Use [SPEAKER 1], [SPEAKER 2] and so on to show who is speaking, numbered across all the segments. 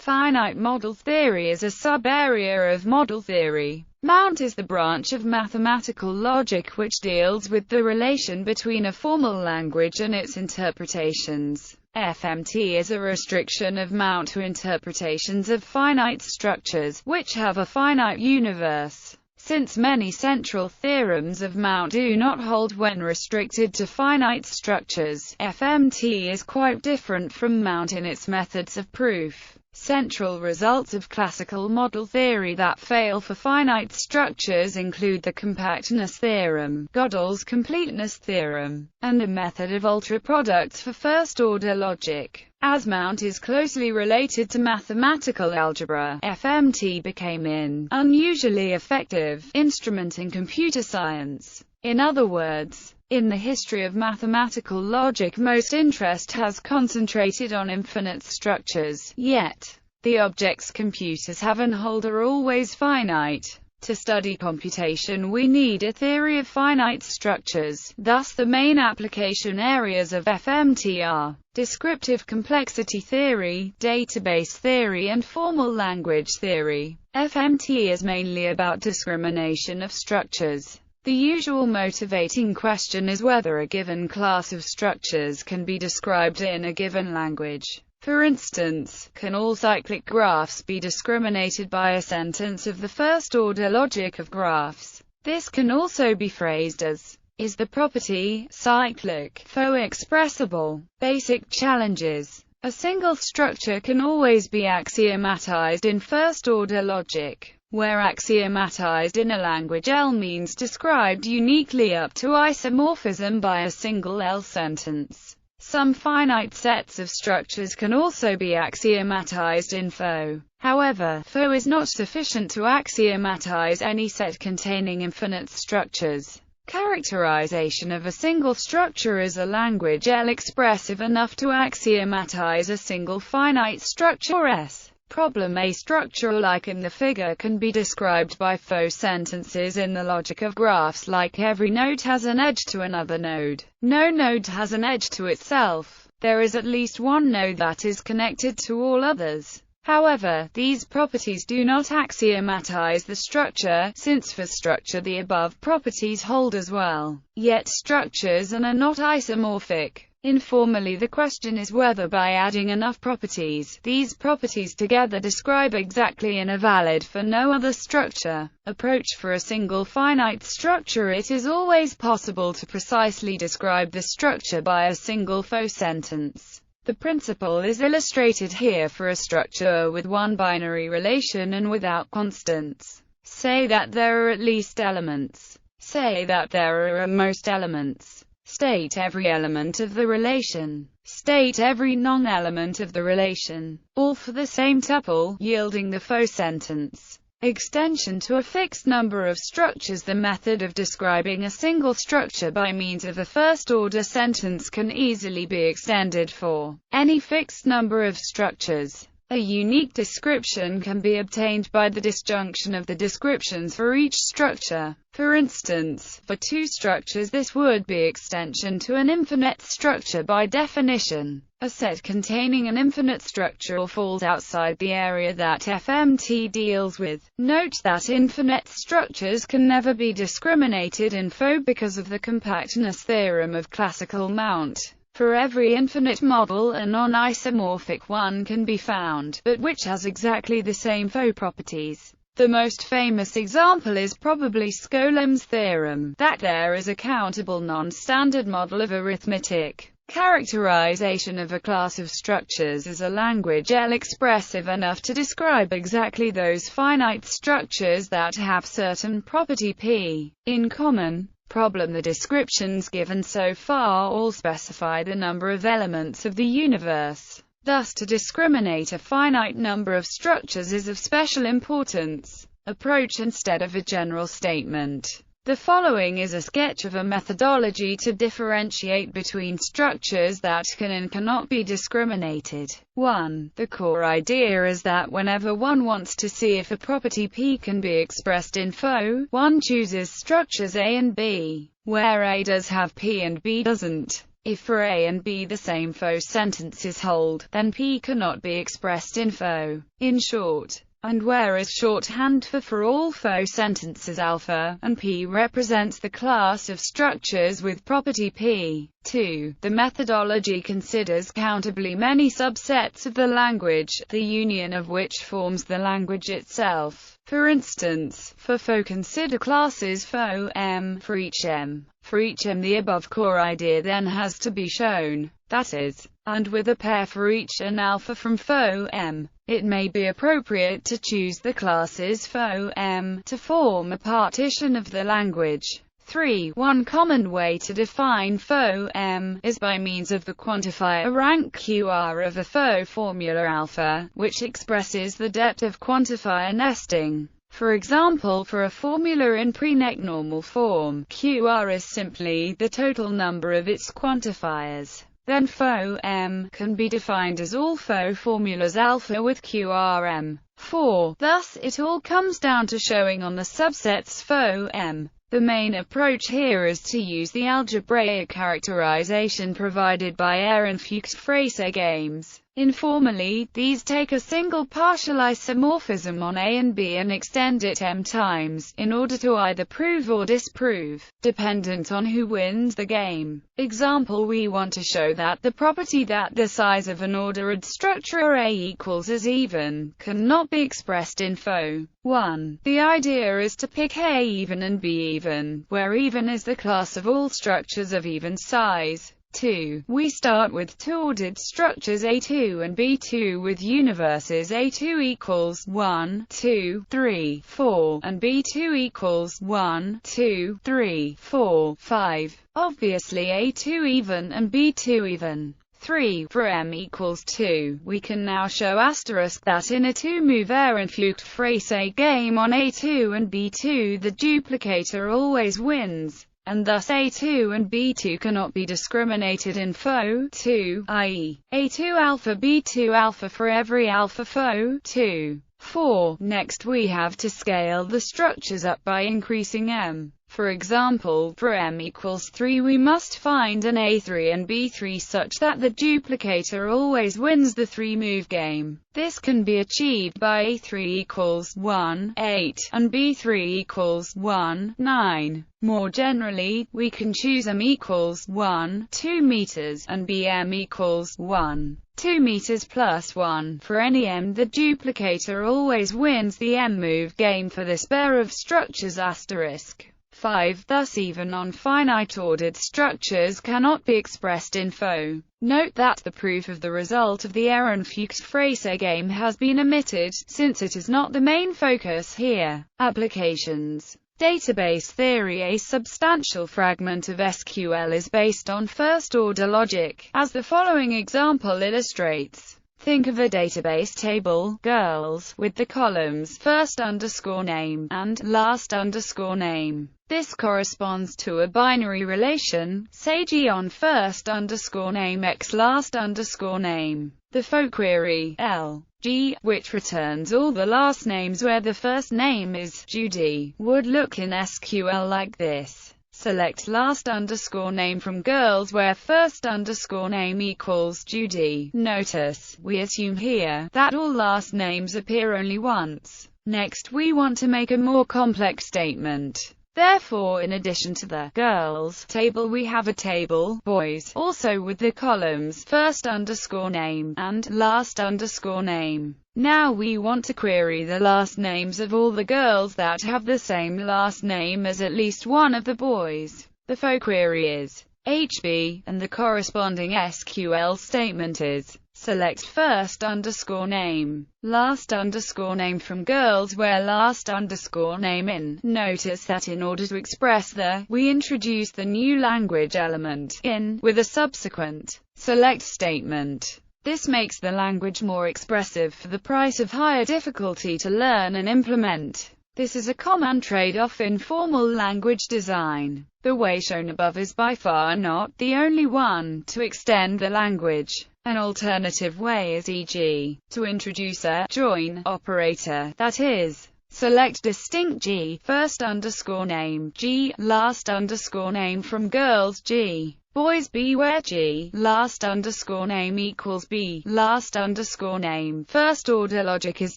[SPEAKER 1] Finite model theory is a sub-area of model theory. Mount is the branch of mathematical logic which deals with the relation between a formal language and its interpretations. FMT is a restriction of Mount to interpretations of finite structures, which have a finite universe. Since many central theorems of Mount do not hold when restricted to finite structures, FMT is quite different from Mount in its methods of proof. Central results of classical model theory that fail for finite structures include the compactness theorem, Gödel's completeness theorem, and the method of ultraproducts for first-order logic. As Mount is closely related to mathematical algebra, FMT became an unusually effective instrument in computer science. In other words, in the history of mathematical logic, most interest has concentrated on infinite structures, yet the objects computers have and hold are always finite. To study computation we need a theory of finite structures. Thus the main application areas of FMT are descriptive complexity theory, database theory and formal language theory. FMT is mainly about discrimination of structures. The usual motivating question is whether a given class of structures can be described in a given language. For instance, can all cyclic graphs be discriminated by a sentence of the first-order logic of graphs? This can also be phrased as, is the property cyclic expressible? Basic challenges. A single structure can always be axiomatized in first-order logic, where axiomatized in a language L means described uniquely up to isomorphism by a single L sentence. Some finite sets of structures can also be axiomatized in FO. However, FO is not sufficient to axiomatize any set containing infinite structures. Characterization of a single structure as a language L expressive enough to axiomatize a single finite structure S. Problem: a structure like in the figure can be described by FO sentences in the logic of graphs like every node has an edge to another node. No node has an edge to itself. There is at least one node that is connected to all others. However, these properties do not axiomatize the structure, since for structure the above properties hold as well. Yet structures are not isomorphic. Informally, the question is whether by adding enough properties, these properties together describe exactly and are valid for no other structure. Approach: for a single finite structure it is always possible to precisely describe the structure by a single FO sentence. The principle is illustrated here for a structure with one binary relation and without constants. Say that there are at least elements. Say that there are at most elements. State every element of the relation. State every non-element of the relation. All for the same tuple, yielding the FO sentence. Extension to a fixed number of structures. The method of describing a single structure by means of a first-order sentence can easily be extended for any fixed number of structures. A unique description can be obtained by the disjunction of the descriptions for each structure. For instance, for two structures this would be extension to an infinite structure by definition. A set containing an infinite structure falls outside the area that FMT deals with. Note that infinite structures can never be discriminated in FO because of the compactness theorem of classical Mount. For every infinite model a non-isomorphic one can be found, but which has exactly the same FO properties. The most famous example is probably Skolем's theorem, that there is a countable non-standard model of arithmetic. Characterization of a class of structures as a language L expressive enough to describe exactly those finite structures that have certain property P in common. Problem: the descriptions given so far all specify the number of elements of the universe. Thus, to discriminate a finite number of structures is of special importance. Approach: instead of a general statement, the following is a sketch of a methodology to differentiate between structures that can and cannot be discriminated. 1. The core idea is that whenever one wants to see if a property P can be expressed in FO, one chooses structures A and B, where A does have P and B doesn't. If for A and B the same faux sentences hold, then P cannot be expressed in faux. In short, and whereas shorthand for all faux sentences alpha, and P represents the class of structures with property P. 2. The methodology considers countably many subsets of the language, the union of which forms the language itself. For instance, for faux consider classes faux M for each M. For each M the above core idea then has to be shown, that is, and with a pair for each an alpha from faux M, it may be appropriate to choose the classes faux M to form a partition of the language. 3. One common way to define faux M is by means of the quantifier rank QR of a faux formula alpha, which expresses the depth of quantifier nesting. For example, for a formula in pre-neck normal form, QR is simply the total number of its quantifiers. Then faux M can be defined as all faux formulas alpha with QRM. 4. Thus, it all comes down to showing on the subsets faux M. The main approach here is to use the algebraic characterization provided by Ehrenfeucht-Fraser games. Informally, these take a single partial isomorphism on A and B and extend it m times, in order to either prove or disprove, dependent on who wins the game. Example: we want to show that the property that the size of an ordered structure A equals is even, cannot be expressed in faux. 1. The idea is to pick A even and B even, where even is the class of all structures of even size. 2. We start with two ordered structures A2 and B2 with universes A2 equals 1, 2, 3, 4, and B2 equals 1, 2, 3, 4, 5. Obviously A2 even and B2 even. 3. For M equals 2, we can now show that in a two-move Ehrenfeucht-Fraser game on A2 and B2 the duplicator always wins, and thus A2 and B2 cannot be discriminated in faux 2, i.e., A2 alpha B2 alpha for every alpha faux 2. 4. Next we have to scale the structures up by increasing M. For example, for M equals 3 we must find an A3 and B3 such that the duplicator always wins the three-move game. This can be achieved by A3 equals 1, 8, and B3 equals 1, 9. More generally, we can choose M equals 1, 2 meters, and BM equals 1, 2 meters plus 1. For any M, the duplicator always wins the M-move game for this pair of structures asterisk. 5. Thus even on finite ordered structures cannot be expressed in faux. Note that the proof of the result of the Ehrenfeucht-Fraser game has been omitted, since it is not the main focus here. Applications. Database theory. A substantial fragment of SQL is based on first-order logic, as the following example illustrates. Think of a database table, girls, with the columns first_name and last_name. This corresponds to a binary relation, say G on first_name x last_name. The faux query, L, G, which returns all the last names where the first name is Judy, would look in SQL like this. Select last_name from girls where first_name equals Judy. Notice, we assume here, that all last names appear only once. Next we want to make a more complex statement. Therefore, in addition to the girls table we have a table, boys, also with the columns first_name and last_name. Now we want to query the last names of all the girls that have the same last name as at least one of the boys. The faux query is HB, and the corresponding SQL statement is select first_name, last_name from girls where last_name in. Notice that in order to express the, we introduce the new language element in with a subsequent select statement. This makes the language more expressive for the price of higher difficulty to learn and implement. This is a common trade-off in formal language design. The way shown above is by far not the only one to extend the language. An alternative way is e.g. to introduce a join operator, that is, select distinct G first_name G last_name from girls G. Boys B, where G last underscore name equals B last underscore name. First order logic is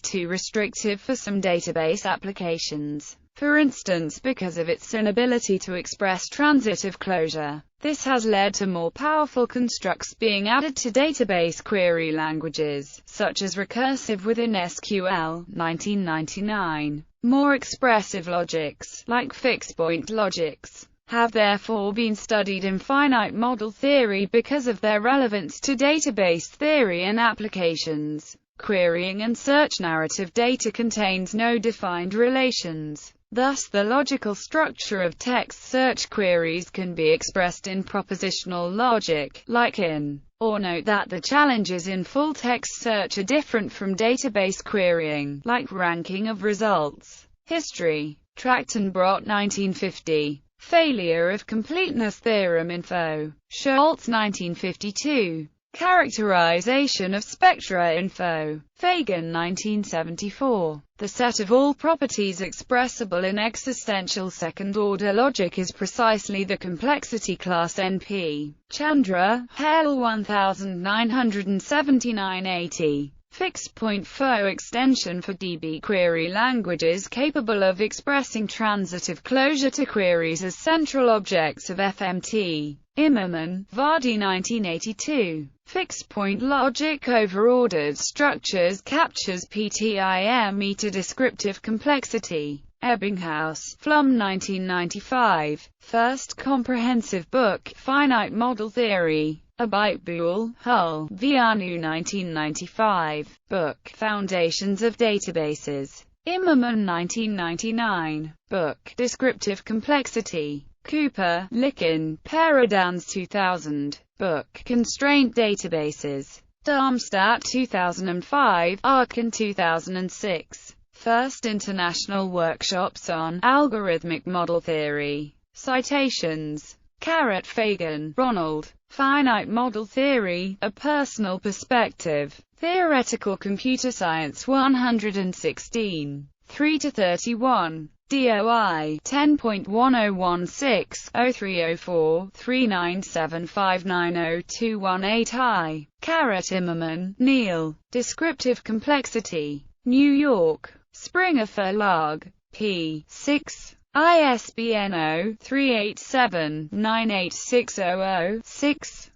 [SPEAKER 1] too restrictive for some database applications. For instance, because of its inability to express transitive closure. This has led to more powerful constructs being added to database query languages, such as recursive within SQL, 1999. More expressive logics, like fixed-point logics, have therefore been studied in finite model theory because of their relevance to database theory and applications. Querying and search narrative data contains no defined relations. Thus, the logical structure of text search queries can be expressed in propositional logic, like in, or note that the challenges in full-text search are different from database querying, like ranking of results. History. Trachtenbrot 1950. Failure of completeness theorem info. Schultz 1952. Characterization of spectra info. Fagan 1974. The set of all properties expressible in existential second-order logic is precisely the complexity class NP. Chandra, Hale 1979-80. Fixed-point FO extension for DB query languages capable of expressing transitive closure to queries as central objects of FMT. Immermann, Vardy 1982. Fixed-point logic over ordered structures captures PTIME to descriptive complexity. Ebbinghaus, Flum 1995. First comprehensive book, Finite Model Theory. Abiteboul, Hull, Vianu 1995. Book, Foundations of Databases. Immermann 1999. Book, Descriptive Complexity. Cooper, Licken, Peradans 2000. Book, Constraint Databases. Darmstadt 2005, Aachen 2006. First International Workshops on Algorithmic Model Theory. Citations. Carrot Fagan, Ronald. Finite Model Theory, A Personal Perspective. Theoretical Computer Science 116. 3-31. DOI 10.1016-0304-397590218I. Immermann, Neil. Descriptive Complexity. New York. Springer Verlag. p. 6. ISBN 0-387-98600-6.